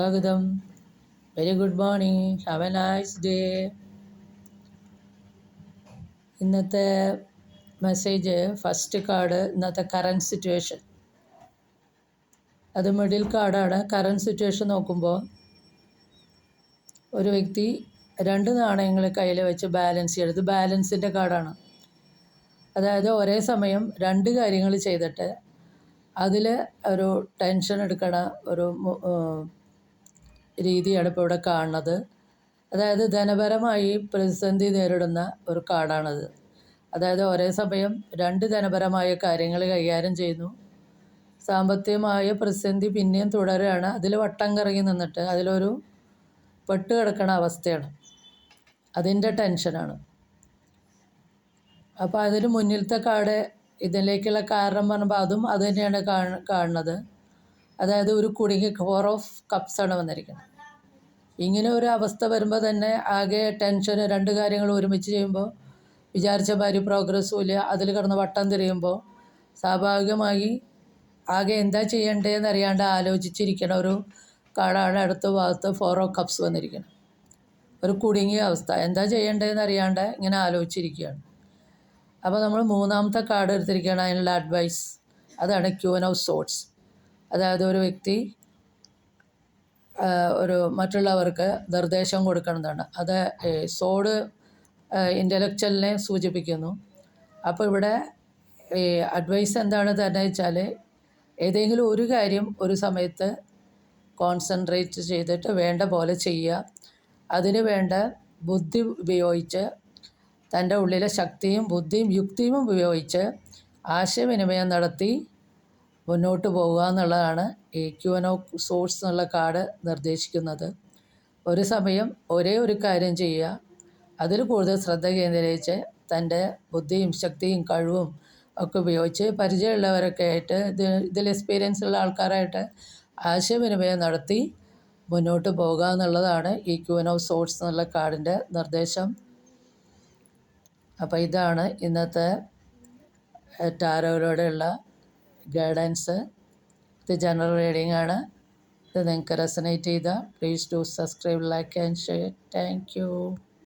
സ്വാഗതം. Very good morning. Have A nice day. ഇന്നത്തെ message, first card ഇന്നത്തെ current situation. അത് മിഡിൽ കാർഡാണ്. കറൻറ്റ് സിറ്റുവേഷൻ നോക്കുമ്പോൾ ഒരു വ്യക്തി രണ്ട് നാണയങ്ങൾ കയ്യിൽ വെച്ച് ബാലൻസ് ചെയ്യരുത്. ബാലൻസിൻ്റെ കാർഡാണ്. അതായത് ഒരേ സമയം രണ്ട് കാര്യങ്ങൾ ചെയ്തിട്ട് അതിൽ ഒരു ടെൻഷൻ എടുക്കണ ഒരു രീതിയാണ് ഇപ്പോൾ ഇവിടെ കാണുന്നത്. അതായത് ധനപരമായി പ്രതിസന്ധി നേരിടുന്ന ഒരു കാർഡാണത്. അതായത് ഒരേ സമയം രണ്ട് ധനപരമായ കാര്യങ്ങൾ കൈകാര്യം ചെയ്യുന്നു. സാമ്പത്തികമായ പ്രതിസന്ധി പിന്നെയും തുടരുകയാണ്. അതിൽ വട്ടം കറങ്ങി നിന്നിട്ട് അതിലൊരു പെട്ട് കിടക്കണ അവസ്ഥയാണ്. അതിൻ്റെ ടെൻഷനാണ്. അപ്പോൾ അതിന് മുന്നിലത്തെ കാർഡ് ഇതിലേക്കുള്ള കാരണം പറയുമ്പോൾ അതും അത് തന്നെയാണ് കാണുന്നത്. അതായത് ഒരു കുടുങ്ങി 4 ഓഫ് കപ്സ് ആണ് വന്നിരിക്കുന്നത്. ഇങ്ങനെ ഒരു അവസ്ഥ വരുമ്പോൾ തന്നെ ആകെ ടെൻഷൻ. രണ്ട് കാര്യങ്ങൾ ഒരുമിച്ച് ചെയ്യുമ്പോൾ വിചാരിച്ച മാതിരി പ്രോഗ്രസ്സും ഇല്ല. അതിൽ കിടന്ന് വട്ടം തിരിയുമ്പോൾ സ്വാഭാവികമായി ആകെ എന്താ ചെയ്യേണ്ടതെന്ന് അറിയാണ്ട് ആലോചിച്ചിരിക്കണ ഒരു കാർഡാണ് അടുത്ത ഭാഗത്ത് 4 ഓഫ് കപ്സ് വന്നിരിക്കുന്നത്. ഒരു കുടുങ്ങിയ അവസ്ഥ, എന്താ ചെയ്യേണ്ടതെന്ന് അറിയാണ്ട് ഇങ്ങനെ ആലോചിച്ചിരിക്കുകയാണ്. അപ്പോൾ നമ്മൾ മൂന്നാമത്തെ കാർഡ് എടുത്തിരിക്കുകയാണ് അതിനുള്ള അഡ്വൈസ്. അതാണ് ക്യൂൻ ഓഫ് സോർഡ്സ്. അതായത് ഒരു വ്യക്തി ഒരു മറ്റുള്ളവർക്ക് നിർദ്ദേശം കൊടുക്കുന്നതാണ്. അത് സോഡ് ഇൻ്റലക്ച്വലിനെ സൂചിപ്പിക്കുന്നു. അപ്പോൾ ഇവിടെ അഡ്വൈസ് എന്താണ് തന്നെ വെച്ചാൽ, ഏതെങ്കിലും ഒരു കാര്യം ഒരു സമയത്ത് കോൺസെൻട്രേറ്റ് ചെയ്തിട്ട് വേണ്ട പോലെ ചെയ്യുക. അതിന് വേണ്ട ബുദ്ധി ഉപയോഗിച്ച്, തൻ്റെ ഉള്ളിലെ ശക്തിയും ബുദ്ധിയും യുക്തിയും ഉപയോഗിച്ച് ആശയവിനിമയം നടത്തി മുന്നോട്ട് പോകുക എന്നുള്ളതാണ് ഈ ക്യൂൻ ഓഫ് സോർഡ്സ് എന്നുള്ള കാർഡ് നിർദ്ദേശിക്കുന്നത്. ഒരു സമയം ഒരേ ഒരു കാര്യം ചെയ്യുക, അതിൽ കൂടുതൽ ശ്രദ്ധ കേന്ദ്രീകരിച്ച് തൻ്റെ ബുദ്ധിയും ശക്തിയും കഴിവും ഒക്കെ ഉപയോഗിച്ച് പരിചയമുള്ളവരൊക്കെ ആയിട്ട് ഇതിൽ എക്സ്പീരിയൻസ് ഉള്ള ആൾക്കാരായിട്ട് ആശയവിനിമയം നടത്തി മുന്നോട്ട് പോകുക എന്നുള്ളതാണ് ഈ ക്യൂൻ ഓഫ് സോർഡ്സ് എന്നുള്ള കാർഡിൻ്റെ നിർദ്ദേശം. അപ്പോൾ ഇതാണ് ഇന്നത്തെ ടാരോയിലൂടെയുള്ള ഗൈഡൻസ്. ഇത് ജനറൽ റീഡിംഗ് ആണ്. ഇത് നിങ്ങൾക്ക് റെസനേറ്റ് ചെയ്താൽ please do subscribe, like and share. Thank you.